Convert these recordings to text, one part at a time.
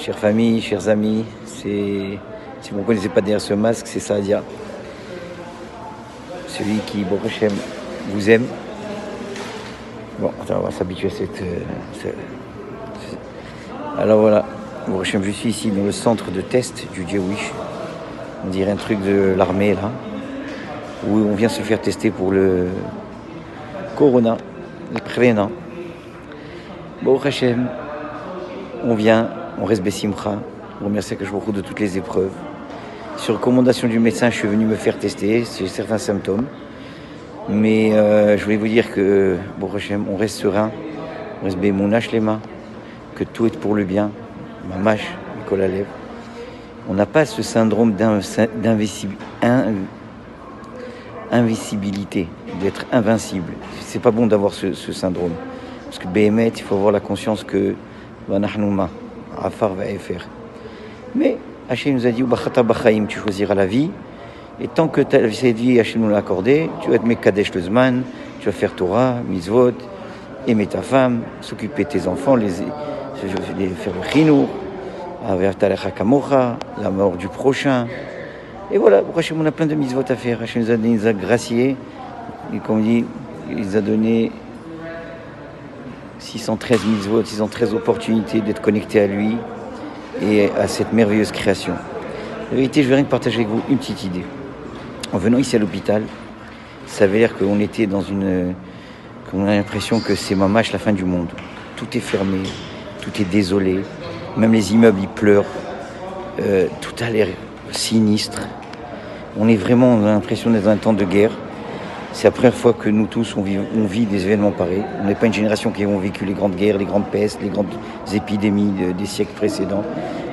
Chère famille, chers amis, si vous ne connaissez pas derrière ce masque, c'est Saadia. Celui qui, Baruch Hashem, vous aime. Bon, attends, on va s'habituer à cette... Alors voilà, Baruch Hashem, je suis ici dans le centre de test du Jewish. On dirait un truc de l'armée, là, où on vient se faire tester pour le Corona, le Krena. Baruch Hashem, on vient, on reste Bessimcha, on remercie que je vous de toutes les épreuves. Sur recommandation du médecin, je suis venu me faire tester, j'ai certains symptômes. Mais je voulais vous dire que, Baruch Hashem, on reste serein, on reste Be'emouna Shlema, que tout est pour le bien, Mamash, Nicolas Lev. On n'a pas ce syndrome d'invisibilité, d'être invincible. C'est pas bon d'avoir ce syndrome. Parce que Béhémet, il faut avoir la conscience que Vanahnouma, Afar va faire. Mais Hachem nous a dit tu choisiras la vie. Et tant que cette vie, Hachem nous l'a accordée, tu vas être Mekadesh le Zman, tu vas faire Torah, Mitzvot, aimer ta femme, s'occuper de tes enfants, les faire le Chinour, la mort du prochain. Et voilà, Hachem, on a plein de Mitzvot à faire. Hachem nous a graciés. Et comme on dit, il nous a donné 613 mitzvot, 613 opportunités d'être connecté à lui et à cette merveilleuse création. La vérité, je vais rien que partager avec vous une petite idée. En venant ici à l'hôpital, ça veut dire qu'on était dans qu'on a l'impression que c'est mamash la fin du monde. Tout est fermé, tout est désolé, même les immeubles ils pleurent, tout a l'air sinistre. On a l'impression d'être dans un temps de guerre. C'est la première fois que nous tous, on vit des événements pareils. On n'est pas une génération qui a vécu les grandes guerres, les grandes pestes, les grandes épidémies des siècles précédents.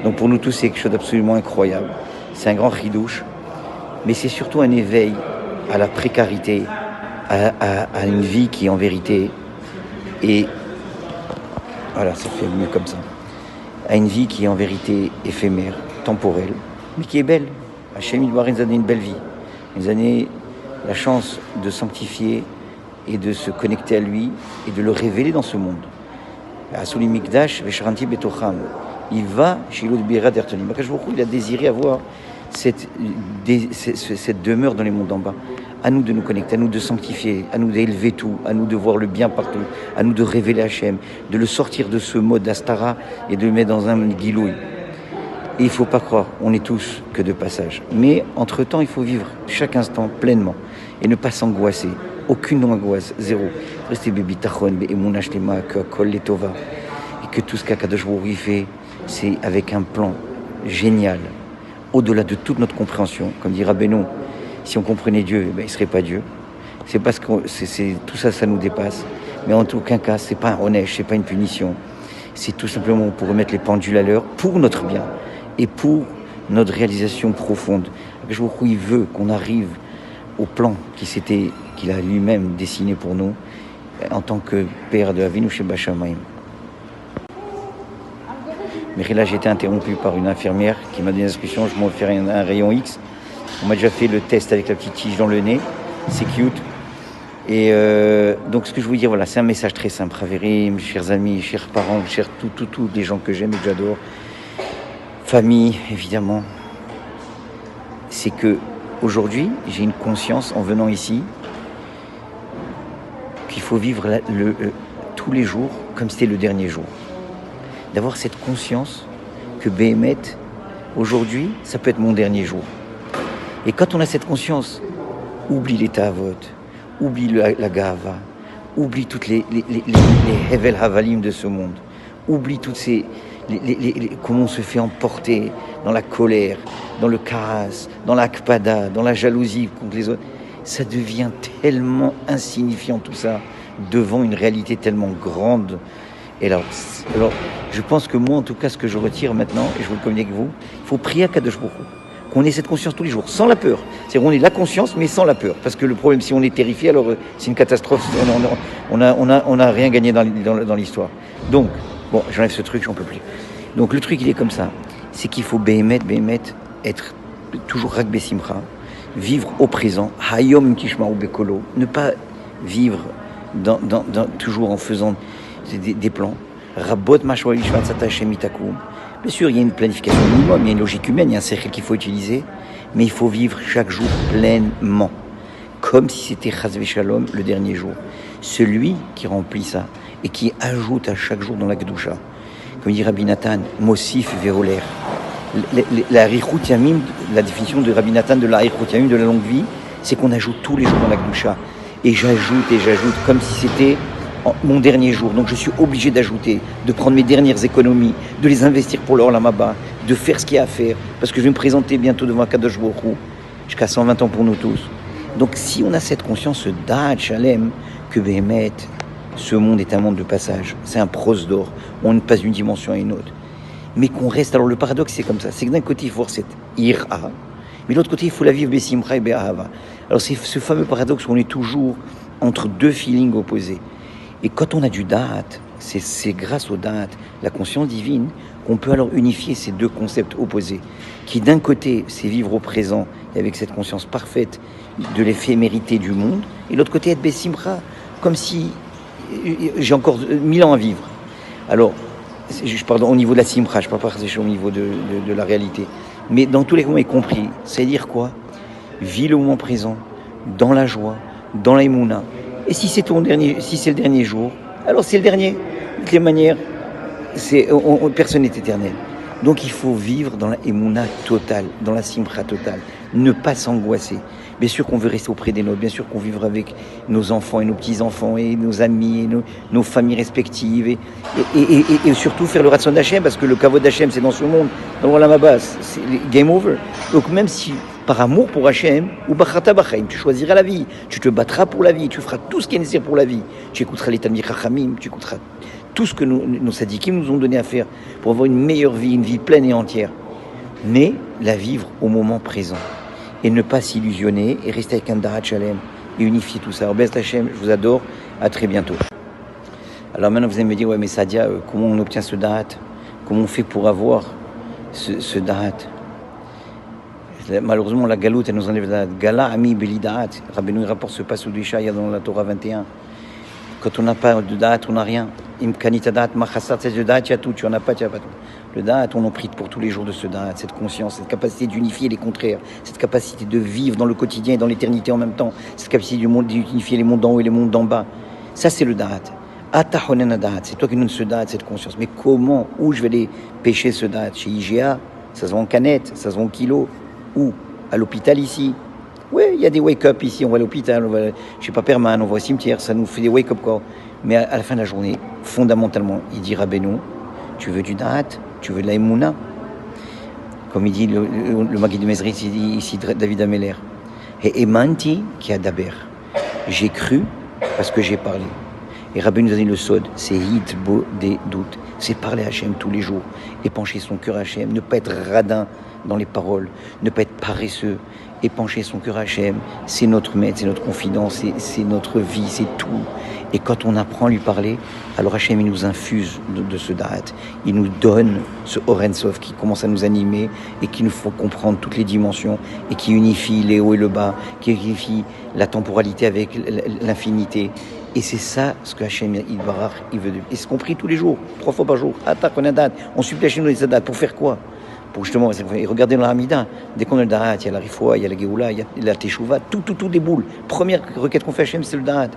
Donc pour nous tous, c'est quelque chose d'absolument incroyable. C'est un grand ridouche, mais c'est surtout un éveil à la précarité, à une vie qui, en vérité, est... Voilà, ça fait mieux comme ça. À une vie qui est en vérité éphémère, temporelle, mais qui est belle. Hachem, il doit nous donner une belle vie. Nous donner la chance de sanctifier et de se connecter à lui et de le révéler dans ce monde. Asuli Mikdash Vesharanti Betocham. Il va chez l'autre Bira d'Ertonim. Il a désiré avoir cette demeure dans les mondes d'en bas. À nous de nous connecter, à nous de sanctifier, à nous d'élever tout, à nous de voir le bien partout, à nous de révéler Hachem, de le sortir de ce mode d'Astara et de le mettre dans un guilouille. Et il ne faut pas croire, on est tous que de passage. Mais entre-temps, il faut vivre chaque instant pleinement et ne pas s'angoisser. Aucune angoisse, zéro. Restez bébi tachon, be'emouna shlema, kol letova. Et que tout ce qu'Akadosh Baruch Hu fait, c'est avec un plan génial, au-delà de toute notre compréhension. Comme dit Rabbeinu, si on comprenait Dieu, il ne serait pas Dieu. C'est parce que tout ça, ça nous dépasse. Mais en aucun cas, ce n'est pas un onèche, ce n'est pas une punition. C'est tout simplement pour remettre les pendules à l'heure, pour notre bien et pour notre réalisation profonde. Akadosh Baruch Hu, il veut qu'on arrive au plan qu'il a lui-même dessiné pour nous en tant que père de Avinu Sheba Shamayim. Mais là, j'ai été interrompu par une infirmière qui m'a donné l'instruction, je m'en fais un rayon X. On m'a déjà fait le test avec la petite tige dans le nez, c'est cute. Et donc ce que je veux dire, voilà, c'est un message très simple. Raverim, chers amis, chers parents, chers tous les gens que j'aime et que j'adore, famille, évidemment, c'est que aujourd'hui, j'ai une conscience en venant ici qu'il faut vivre tous les jours comme c'était le dernier jour. D'avoir cette conscience que Béhémet, aujourd'hui, ça peut être mon dernier jour. Et quand on a cette conscience, oublie les ta'avot, oublie la gava, oublie toutes les hevel havalim de ce monde, oublie toutes ces... comment on se fait emporter dans la colère, dans le karas, dans l'akpada, dans la jalousie contre les autres. Ça devient tellement insignifiant tout ça, devant une réalité tellement grande. Et alors, je pense que moi, en tout cas, ce que je retire maintenant, et je vous le communique avec vous, il faut prier à Kadosh Baruch Hu, qu'on ait cette conscience tous les jours, sans la peur. C'est-à-dire qu'on ait la conscience, mais sans la peur. Parce que le problème, si on est terrifié, alors c'est une catastrophe. On a rien gagné dans l'histoire. Donc, bon, j'enlève ce truc, j'en peux plus. Donc le truc, il est comme ça. C'est qu'il faut Béhémet, être toujours Rak Besimcha, vivre au présent, Hayom Kishma ou Bekolo, ne pas vivre toujours en faisant des plans. Rabot Mashwali Shvatzata Shemitakum, Bien sûr, il y a une planification minimum, il y a une logique humaine, il y a un cercle qu'il faut utiliser, mais il faut vivre chaque jour pleinement, comme si c'était Chas Shalom le dernier jour. Celui qui remplit ça et qui ajoute à chaque jour dans la Kedusha, comme dit Rabbi Nathan, Mosif Véolaire. La Richut Yamim, la définition de Rabbi Nathan de la Richut Yamim, de la longue vie, c'est qu'on ajoute tous les jours dans la Kedusha. Et j'ajoute, comme si c'était mon dernier jour. Donc je suis obligé d'ajouter, de prendre mes dernières économies, de les investir pour l'Olam Haba, de faire ce qu'il y a à faire, parce que je vais me présenter bientôt devant Kadosh Baruch Hu, jusqu'à 120 ans pour nous tous. Donc si on a cette conscience, ce Da'at Shalem, que Béhémet, ce monde est un monde de passage, c'est un prose d'or, on passe d'une dimension à une autre. Mais qu'on reste, alors le paradoxe c'est comme ça, c'est que d'un côté il faut avoir cette ira, mais de l'autre côté il faut la vivre besimcha et be'ahava. Alors c'est ce fameux paradoxe où on est toujours entre deux feelings opposés. Et quand on a du da'at, c'est grâce au da'at, la conscience divine, qu'on peut alors unifier ces deux concepts opposés, qui d'un côté c'est vivre au présent et avec cette conscience parfaite de l'éphémérité du monde, et de l'autre côté être besimcha, comme si j'ai encore 1000 ans à vivre. Alors, je parle au niveau de la simcha, je ne parle pas au niveau de la réalité. Mais dans tous les moments, y compris, c'est-à-dire quoi? Vis le moment présent, dans la joie, dans la émouna. Et si c'est le dernier jour, alors c'est le dernier. De toutes les manières, personne n'est éternel. Donc il faut vivre dans la émouna totale, dans la simcha totale. Ne pas s'angoisser. Bien sûr qu'on veut rester auprès des nôtres, bien sûr qu'on vivra avec nos enfants et nos petits-enfants et nos amis et nos familles respectives et surtout faire le ratson d'Hachem, parce que le kavod d'Hachem c'est dans ce monde, dans l'Olam Haba, c'est game over. Donc même si par amour pour Hachem, ou bachrata b'chaim, tu choisiras la vie, tu te battras pour la vie, tu feras tout ce qui est nécessaire pour la vie, tu écouteras les Talmid Chachamim, tu écouteras tout ce que nos sadikim nous ont donné à faire pour avoir une meilleure vie, une vie pleine et entière, mais la vivre au moment présent. Et ne pas s'illusionner et rester avec un Da'at Shalem et unifier tout ça. Alors, Bez Hashem, je vous adore, à très bientôt. Alors maintenant, vous allez me dire, ouais, mais Sadia, comment on obtient ce Da'at? Comment on fait pour avoir ce Da'at? Malheureusement, la galoute, elle nous enlève le Da'at. Gala ami beli Da'at. Rabbeinu rapporte ce passage du Ishaya dans la Torah 21. Quand on n'a pas de Da'at, on n'a rien. Imkanita Da'at, machassat, c'est le Da'at, il y a tout. Tu n'en as pas, tu n'as pas tout. Le Da'at, on en prie pour tous les jours de ce Da'at, cette conscience, cette capacité d'unifier les contraires, cette capacité de vivre dans le quotidien et dans l'éternité en même temps, cette capacité d'unifier les mondes d'en haut et les mondes d'en bas. Ça, c'est le Da'at. Atahonena Da'at, c'est toi qui donnes ce Da'at, cette conscience. Mais comment? Où je vais aller pêcher ce Da'at? Chez IGA, ça se vend en canette, ça se vend en kilo. Où? À l'hôpital ici. Oui, il y a des wake-up ici, on va à l'hôpital, on va, je sais pas, permanent, on va au cimetière, ça nous fait des wake-up quoi. Mais à la fin de la journée, fondamentalement, il dit Rabbeinu, tu veux du Da'at, tu veux de la Emouna. Comme il dit le Maguid de Mezrit, il dit ici David Ameller. Et Emanti qui a daber. J'ai cru parce que j'ai parlé. Et Rabbi nous a dit le sod, c'est hitbo des doutes. C'est parler à Hachem tous les jours, épancher son cœur à Hachem, ne pas être radin dans les paroles, ne pas être paresseux, épancher son cœur à Hachem. C'est notre maître, c'est notre confidence, c'est notre vie, c'est tout. Et quand on apprend à lui parler, alors Hachem il nous infuse de ce Da'at. Il nous donne ce Orensov qui commence à nous animer et qui nous faut comprendre toutes les dimensions et qui unifie les hauts et le bas, qui unifie la temporalité avec l'infinité. Et c'est ça ce que Hachem il veut. Et c'est compris tous les jours, 3 fois par jour. On supplie Hachem de donner cette date. Pour faire quoi? Pour justement, regardez dans la Hamida, dès qu'on a le Da'at, il y a la Rifoua, il y a la Géoula, il y a la Teshuvah, tout déboule. Première requête qu'on fait à Hachem, c'est le Da'at.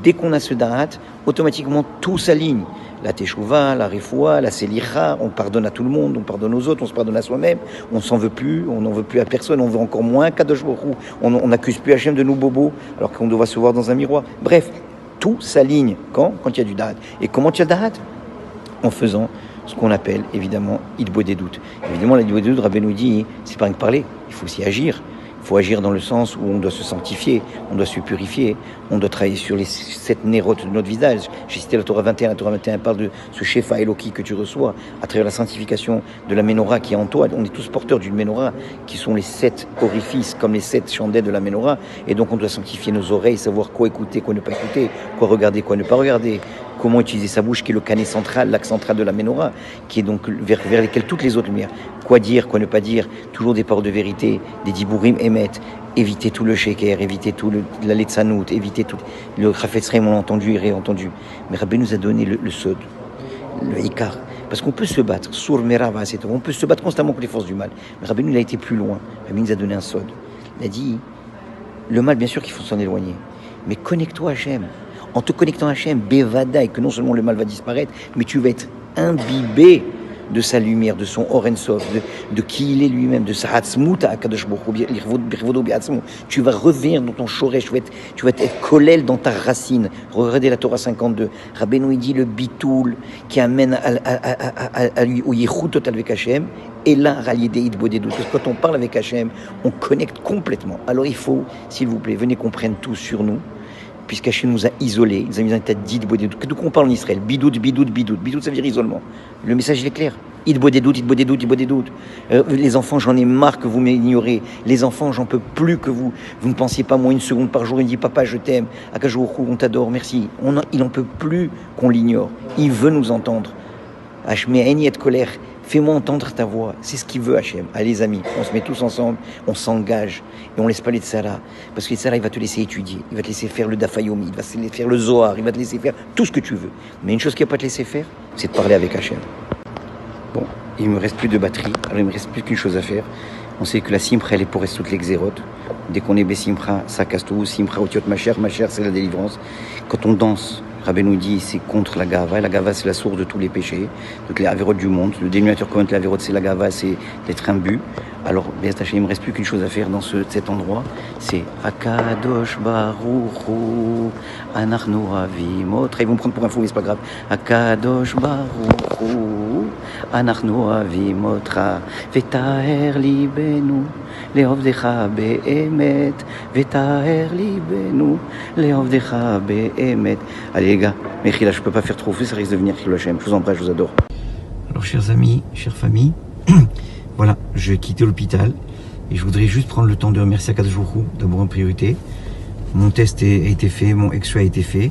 Dès qu'on a ce Da'at, automatiquement tout s'aligne. La Teshuvah, la Rifoua, la Selicha, on pardonne à tout le monde, on pardonne aux autres, on se pardonne à soi-même, on s'en veut plus, on n'en veut plus à personne, on veut encore moins Kadosh Baruch Hu, on n'accuse plus Hachem de nous bobos, alors qu'on doit se voir dans un miroir. Bref, tout s'aligne quand il y a du Da'at. Et comment il y a Da'at? En faisant ce qu'on appelle évidemment Idbo des doutes. Évidemment, l'Idbo des doutes, Rabbi nous dit, c'est pas rien que parler, il faut aussi agir. Il faut agir dans le sens où on doit se sanctifier, on doit se purifier, on doit travailler sur les 7 nérotes de notre visage. J'ai cité la Torah 21, la Torah 21 parle de ce Shefa Eloki que tu reçois à travers la sanctification de la Ménorah qui est en toi. On est tous porteurs d'une Ménorah qui sont les 7 orifices comme les 7 chandelles de la Ménorah. Et donc on doit sanctifier nos oreilles, savoir quoi écouter, quoi ne pas écouter, quoi regarder, quoi ne pas regarder. Comment utiliser sa bouche qui est le canet central, l'axe central de la Ménorah, qui est donc vers lesquels toutes les autres lumières. Quoi dire, quoi ne pas dire, toujours des paroles de vérité, des dibourim émettent, éviter tout le sheker, éviter tout la letzanout, éviter tout le chafetz chaim, on l'a entendu et réentendu. Mais Rabbi nous a donné le sod, le ikar, Parce qu'on peut se battre, on peut se battre constamment contre les forces du mal. Mais Rabbeinu, il a été plus loin. Rabbeinu nous a donné un sod. Il a dit, le mal, bien sûr qu'il faut s'en éloigner. Mais connecte-toi à Hachem. En te connectant à Hachem, Bevada, et que non seulement le mal va disparaître, mais tu vas être imbibé de sa lumière, de son Orensov, de qui il est lui-même, de sa Hatzmut à Akadosh Baruch Hu. Tu vas revenir dans ton Shoresh, tu vas être Kolel dans ta racine. Regardez la Torah 52. Rabbeinu il dit le bitoul qui amène à lui au Yichud total avec Hachem, et là, Raliédé Idbodedou. Parce que quand on parle avec Hachem, on connecte complètement. Alors il faut, s'il vous plaît, venez qu'on prenne tout sur nous. Puisqu'Hachem nous a isolés, il nous a mis un tas d'idbodedut. Que de quoi on parle en Israël? Bidout, ça veut dire isolement. Le message il est clair. Idbodedut. Les enfants, j'en ai marre que vous m'ignorez. Les enfants, j'en peux plus que vous ne pensiez pas moi une seconde par jour. Il dit papa, je t'aime. Akajourou, on t'adore, merci. Il en peut plus qu'on l'ignore. Il veut nous entendre. Hachem, de colère. Fais-moi entendre ta voix. C'est ce qu'il veut, Hachem. Allez, les amis, on se met tous ensemble, on s'engage et on laisse pas les Tzara. Parce que les Tzara, il va te laisser étudier, il va te laisser faire le Dafayomi, il va te laisser faire le Zohar, il va te laisser faire tout ce que tu veux. Mais une chose qu'il va pas te laisser faire, c'est de parler avec Hachem. Bon, il me reste plus de batterie, alors il me reste plus qu'une chose à faire. On sait que la Simcha, elle est pour rester toutes les xérotes. Dès qu'on est Bessimcha, ça casse tout. Simcha, Otiot, ma chère, c'est la délivrance. Quand on danse, Rabbeinu dit c'est contre la gava. La gava, c'est la source de tous les péchés, toutes les avérotes du monde. Le dénominateur commun de l'avérote, c'est la gava, c'est d'être imbu. Alors, il ne me reste plus qu'une chose à faire dans cet endroit, c'est Akadosh Baruch Hu, Anachnu Avimot. Ils vont me prendre pour un fou, mais c'est pas grave. Akadosh Baruch Hu, Anachnu Avimotra, Vetaher Libenu, Leovdecha Be'emet, Vetaher Libenu, Leovdecha Be'emet. Allez les gars, Mechila, je peux pas faire trop fou, ça risque de venir Chilou Hashem. Je vous embrasse, je vous adore. Alors, chers amis, chère famille, voilà, je vais quitter l'hôpital et je voudrais juste prendre le temps de remercier Akadosh Baruch Hu, d'abord en priorité. Mon test a été fait, mon X-ray a été fait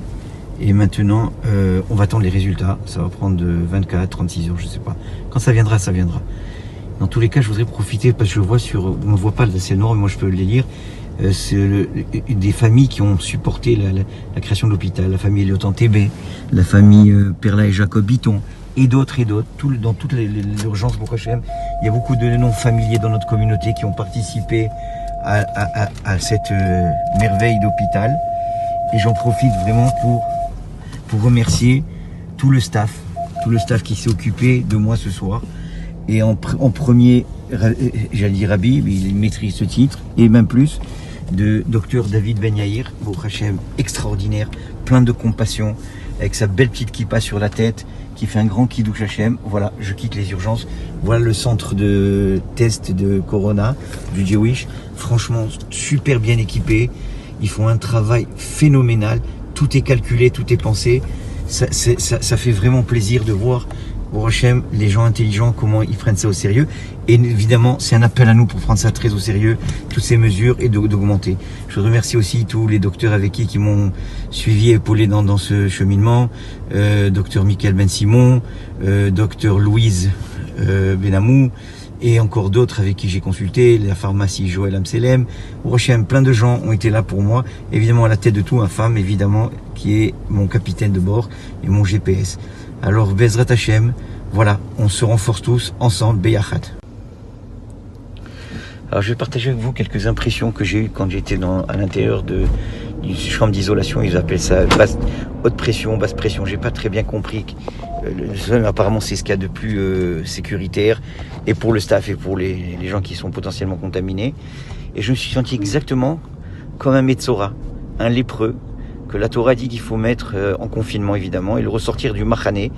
et maintenant on va attendre les résultats. Ça va prendre de 24, 36 heures, je sais pas. Quand ça viendra, ça viendra. Dans tous les cas, je voudrais profiter parce que je vois on ne voit pas, c'est énorme, moi je peux les lire. C'est des familles qui ont supporté la création de l'hôpital, la famille Eliotan Tébé, la famille Perla et Jacob Bitton, et d'autres, dans toutes les urgences pour Hachem. Il y a beaucoup de noms familiers dans notre communauté qui ont participé à cette merveille d'hôpital. Et j'en profite vraiment pour remercier tout le staff qui s'est occupé de moi ce soir. Et en premier, j'allais dire Rabbi, mais il maîtrise ce titre, et même plus, de docteur David Ben Yair, Hachem, extraordinaire, plein de compassion, avec sa belle petite kippa sur la tête, qui fait un grand kiddush Hachem. Voilà, je quitte les urgences. Voilà le centre de test de Corona du Jewish. Franchement, super bien équipé. Ils font un travail phénoménal. Tout est calculé, tout est pensé. Ça fait vraiment plaisir de voir au Hachem, les gens intelligents, comment ils prennent ça au sérieux. Et évidemment, c'est un appel à nous pour prendre ça très au sérieux, toutes ces mesures, et d'augmenter. Je remercie aussi tous les docteurs avec qui m'ont suivi et épaulé dans ce cheminement. Docteur Michael Ben Simon, docteur Louise Benamou, et encore d'autres avec qui j'ai consulté, la pharmacie Joël Amselem. Au Hachem, plein de gens ont été là pour moi. Évidemment, à la tête de tout, un femme, évidemment, qui est mon capitaine de bord et mon GPS. Alors, Bezrat Hachem, voilà, on se renforce tous ensemble, Beyachat. Alors, je vais partager avec vous quelques impressions que j'ai eues quand j'étais à l'intérieur d'une chambre d'isolation. Ils appellent ça haute pression, basse pression. J'ai pas très bien compris. Apparemment, c'est ce qu'il y a de plus sécuritaire, et pour le staff et pour les gens qui sont potentiellement contaminés. Et je me suis senti exactement comme un Metzora, un lépreux, que la Torah dit qu'il faut mettre en confinement, évidemment, et le ressortir du Machané,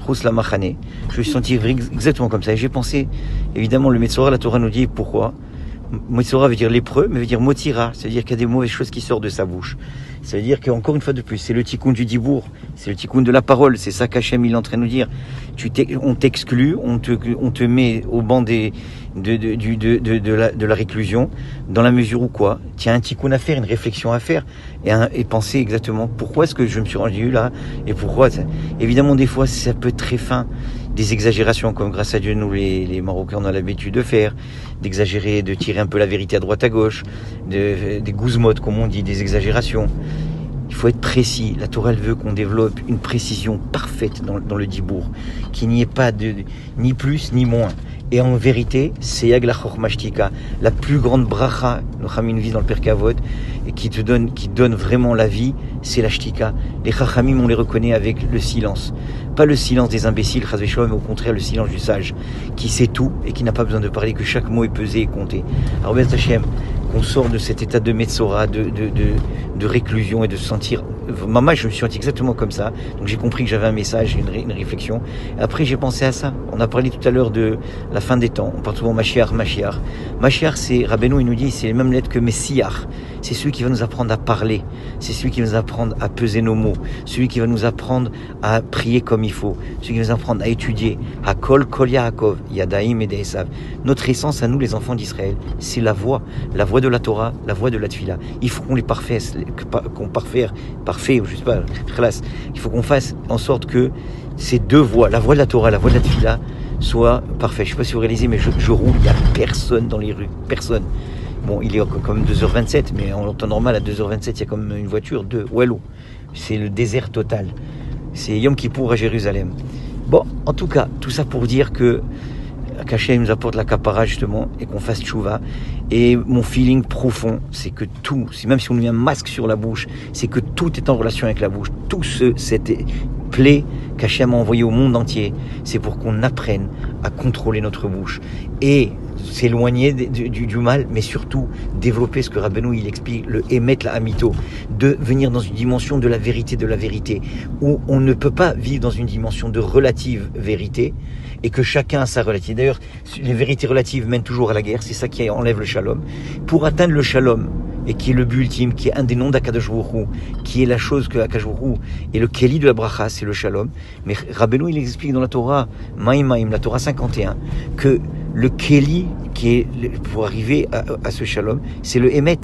Rousla Machané. Je me suis senti exactement comme ça. Et j'ai pensé, évidemment, le Metzora, la Torah nous dit pourquoi. Metzora veut dire lépreux, mais veut dire motira, c'est-à-dire qu'il y a des mauvaises choses qui sortent de sa bouche. Ça veut dire qu'encore une fois de plus, c'est le tikkun du dibour, c'est le tikkun de la parole, c'est ça qu'Hachem il est en train de nous dire. On t'exclut, on te met au banc de la réclusion, dans la mesure où quoi, tu as un tikkun à faire, une réflexion à faire, et penser exactement pourquoi est-ce que je me suis rendu là, et pourquoi. Évidemment, des fois, ça peut être très fin. Des exagérations, comme grâce à Dieu, nous les Marocains, on a l'habitude de faire, d'exagérer, de tirer un peu la vérité à droite à gauche, des gouzmottes, comme on dit, des exagérations. Il faut être précis. La Torah, elle veut qu'on développe une précision parfaite dans le dibour, qu'il n'y ait pas ni plus ni moins. Et en vérité, c'est Yag la Chorma Shtika, la plus grande bracha, notre ami une vie dans le Pirkei Avot, et qui donne vraiment la vie, c'est la Shtika. Les Chachamim, on les reconnaît avec le silence. Pas le silence des imbéciles, Chas v'Shalom, mais au contraire le silence du sage, qui sait tout et qui n'a pas besoin de parler, que chaque mot est pesé et compté. Alors, Béz Hashem, qu'on sort de cet état de Metzora, de réclusion et de se sentir... Maman, je me suis senti exactement comme ça. Donc j'ai compris que j'avais un message, une réflexion. Et après, j'ai pensé à ça. On a parlé tout à l'heure de la fin des temps. On parle souvent Mashiach. Mashiach, c'est, Rabbeinu, il nous dit, c'est les mêmes lettres que Messiah. C'est celui qui va nous apprendre à parler. C'est celui qui va nous apprendre à peser nos mots. Celui qui va nous apprendre à prier comme il faut. Celui qui va nous apprendre à étudier. Hakol Kol Yaakov, Yadaim et Deesav. Notre essence à nous, les enfants d'Israël, c'est la voix de la Torah, la voix de la Tfila. Il faut qu'on les parfasse, je sais pas, il faut qu'on fasse en sorte que ces deux voix, la voix de la Torah, la voix de la Tfila, soient parfaites. Je sais pas si vous réalisez, mais je roule, il n'y a personne dans les rues, personne. Bon, il est quand même 2h27, mais en temps normal, à 2h27, il y a comme une voiture de Wallo. C'est le désert total. C'est Yom Kippour à Jérusalem. Bon, en tout cas, tout ça pour dire que qu'Hachem nous apporte la kapara justement et qu'on fasse tchouva. Et mon feeling profond, c'est que tout, même si on met un masque sur la bouche, c'est que tout est en relation avec la bouche. Tout cette plaie qu'Hachem a envoyé au monde entier, c'est pour qu'on apprenne à contrôler notre bouche et s'éloigner du mal, mais surtout développer ce que Rabbeinu il explique, le émet la amito, de venir dans une dimension de la vérité, où on ne peut pas vivre dans une dimension de relative vérité, et que chacun a sa relative. D'ailleurs, les vérités relatives mènent toujours à la guerre, c'est ça qui enlève le shalom. Pour atteindre le shalom, et qui est le but ultime, qui est un des noms d'Akadosh Baruch Hu, qui est la chose que Akadosh Baruch Hu est le Keli de la bracha, c'est le shalom. Mais Rabbeinu il explique dans la Torah, la Torah 51, que le Keli, qui est pour arriver à ce shalom, c'est le Emet.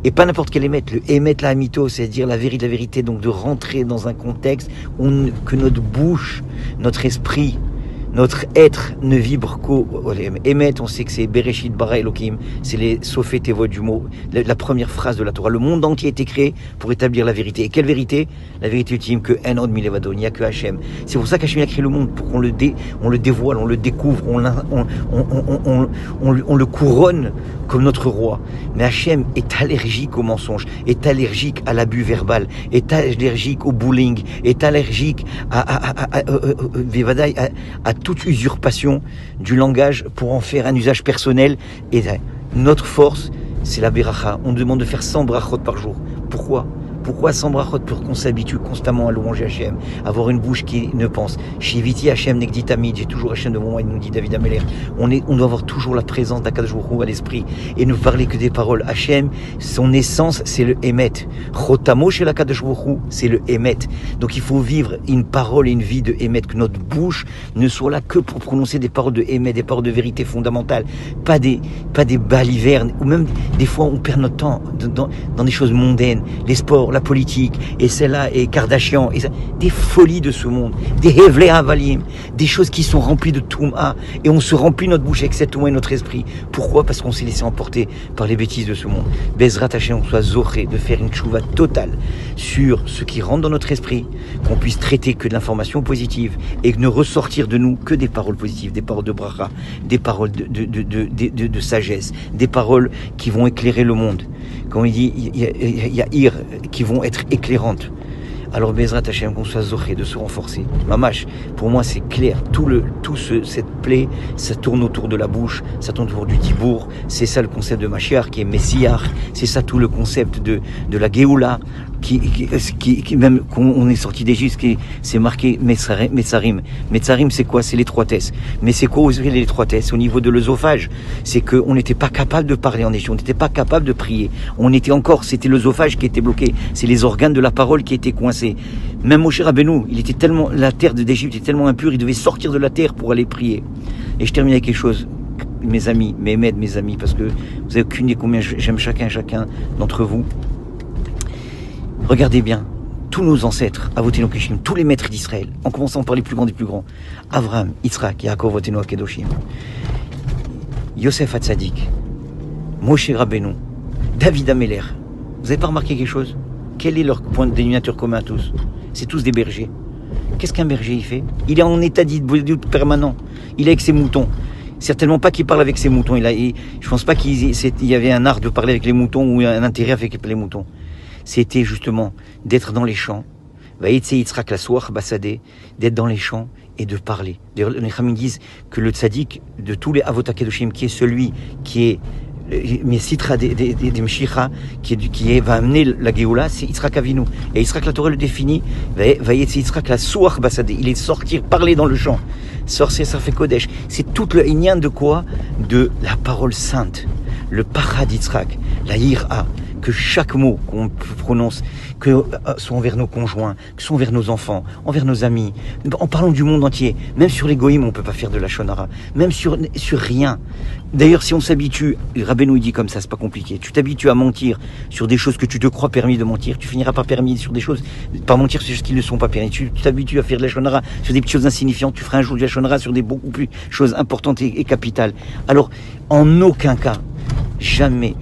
Et pas n'importe quel émet, le émet la amito, c'est-à-dire la vérité, donc de rentrer dans un contexte où que notre bouche, notre esprit, notre être ne vibre qu'au émet. On sait que c'est Bereshit bara Elohim, c'est les Sofet Tevot du mot, la première phrase de la Torah. Le monde entier a été créé pour établir la vérité. Et quelle vérité? La vérité ultime que En Od Milevado, il n'y a que Hachem. C'est pour ça qu'Hachem a créé le monde, pour qu'on le dévoile, on le découvre, on le couronne comme notre roi. Mais Hachem est allergique au mensonge, est allergique à l'abus verbal, est allergique au bullying, est allergique à toute usurpation du langage pour en faire un usage personnel. Et notre force, c'est la beracha. On nous demande de faire 100 brachot par jour. Pourquoi 100 brachot? Pour qu'on s'habitue constamment à louanger Hachem, avoir une bouche qui ne pense. Shiviti Hachem Negdi Tamid, j'ai toujours Hachem devant moi, il nous dit David Ameler. On doit avoir toujours la présence d'Akadosh Baruch Hu à l'esprit et ne parler que des paroles. Hachem, son essence, c'est le Emet. Chotamo chez l'Akadosh Baruch Hu, c'est le Emet. Donc il faut vivre une parole et une vie de Emet, que notre bouche ne soit là que pour prononcer des paroles de Emet, des paroles de vérité fondamentale, pas des balivernes, ou même des fois on perd notre temps dans des choses mondaines, les sports, la politique, et celle-là, et Kardashian, et ça, des folies de ce monde, des Hevlei Havalim, des choses qui sont remplies de Touma, et on se remplit notre bouche avec cette Touma et notre esprit. Pourquoi? Parce qu'on s'est laissé emporter par les bêtises de ce monde. Bezrat Hashem, on soit zoré de faire une tchouva totale sur ce qui rentre dans notre esprit, qu'on puisse traiter que de l'information positive, et ne ressortir de nous que des paroles positives, des paroles de bracha, des paroles de sagesse, des paroles qui vont éclairer le monde. Quand il dit, il y a ir qui vont être éclairantes. Alors Bezrat Hashem, qu'on soit zoré de se renforcer. Mamash, pour moi c'est clair, cette plaie, ça tourne autour de la bouche, ça tourne autour du dibour, c'est ça le concept de Mashiach, qui est Messiah, c'est ça tout le concept de la Géoula, qui même quand on est sorti d'Égypte, c'est marqué Metzarim. Metzarim c'est quoi? C'est l'étroitesse. Mais c'est quoi l'étroitesse? Au niveau de l'œsophage, c'est qu'on n'était pas capable de parler en Égypte, on n'était pas capable de prier. C'était l'œsophage qui était bloqué, c'est les organes de la parole qui étaient coincés. Même Moshe Rabbeinu, la terre d'Égypte était tellement impure, il devait sortir de la terre pour aller prier. Et je termine avec quelque chose, mes amis, mes amis, parce que vous avez aucune idée combien j'aime chacun d'entre vous. Regardez bien, tous nos ancêtres, Avotenu Kedoshim, tous les maîtres d'Israël, en commençant par les plus grands des plus grands, Avraham, Yitzhak, Yaakov, Avotenu Kedoshim, Yosef Hatzadik, Moshe Rabbeinu, David Ameler. Vous n'avez pas remarqué quelque chose? Quel est leur point de dénominateur commun à tous? C'est tous des bergers. Qu'est-ce qu'un berger il fait? Il est en état de doute permanent. Il est avec ses moutons. Certainement pas qu'il parle avec ses moutons. Je pense pas qu'il y avait un art de parler avec les moutons ou un intérêt avec les moutons. C'était justement d'être dans les champs, d'être dans les champs et de parler. D'ailleurs, les Khamim disent que le tzaddik de tous les Avot HaKadoshim, qui est celui qui est Sitra des Mshicha, qui va amener la Géoula, c'est Yitzhak Avinu. Et Yitzhak, la Torah le définit, Yitzhak la Souach Basadé, il est de sortir, parler dans le champ. Sorcier, ça fait Kodesh. C'est tout le Inyan de quoi? De la parole sainte, le Parad Yitzhak, la Yir'a, que chaque mot qu'on prononce, que soit envers nos conjoints, que soit envers nos enfants, envers nos amis, en parlant du monde entier, même sur les goïms, on ne peut pas faire de la shonara, même sur rien. D'ailleurs, si on s'habitue, Rabbeinu dit comme ça, c'est pas compliqué, tu t'habitues à mentir sur des choses que tu te crois permis de mentir, tu finiras par permis sur des choses, pas mentir sur des choses qui ne sont pas permis. Tu t'habitues à faire de la shonara sur des petites choses insignifiantes, tu feras un jour de la shonara sur des beaucoup plus choses importantes et capitales. Alors, en aucun cas, jamais,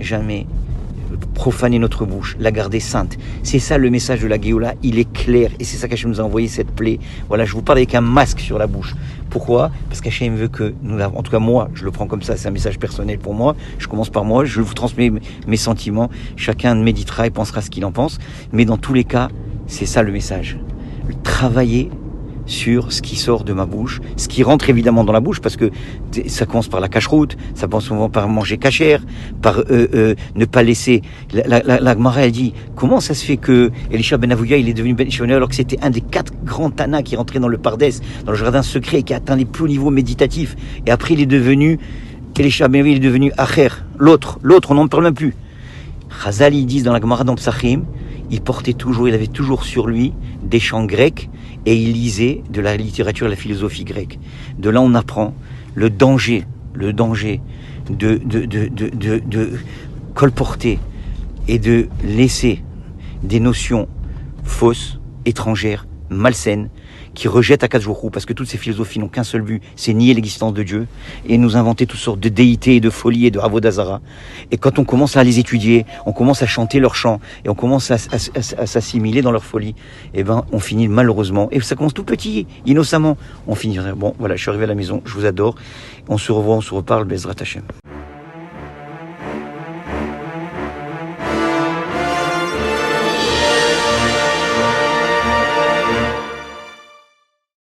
profaner notre bouche, la garder sainte. C'est ça le message de la Géoula, il est clair, et c'est ça qu'Hachem nous a envoyé, cette plaie. Voilà, je vous parle avec un masque sur la bouche. Pourquoi? Parce qu'Hachem veut que nous l'avons, en tout cas moi, je le prends comme ça, c'est un message personnel pour moi, je commence par moi, je vous transmets mes sentiments, chacun méditera et pensera ce qu'il en pense, mais dans tous les cas, c'est ça le message. Travailler sur ce qui sort de ma bouche, ce qui rentre évidemment dans la bouche, parce que ça commence par la cache-route, ça commence souvent par manger cachère, par ne pas laisser... La Gemara, elle dit, comment ça se fait que Elisha ben Avouya, il est devenu ben Ishmael, alors que c'était un des 4 grands Tana qui rentrait dans le Pardès, dans le jardin secret, et qui a atteint les plus hauts niveaux méditatifs, et après il est devenu, Elisha ben Avouya, il est devenu Acher, l'autre, on n'en parle même plus. Chazal, ils disent dans la Gemara dans Psachim, il avait toujours sur lui des chants grecs et il lisait de la littérature et de la philosophie grecque. De là, on apprend le danger de colporter et de laisser des notions fausses, étrangères, malsaines, qui rejettent Akadosh Baruch Hu, parce que toutes ces philosophies n'ont qu'un seul but, c'est nier l'existence de Dieu et nous inventer toutes sortes de déités et de folies et de Avodah Zara. Et quand on commence à les étudier, on commence à chanter leurs chants et on commence à s'assimiler dans leur folie, et ben on finit malheureusement, et ça commence tout petit, innocemment, on finit, bon voilà, je suis arrivé à la maison, je vous adore, on se revoit, on se reparle, Bezrat Hashem.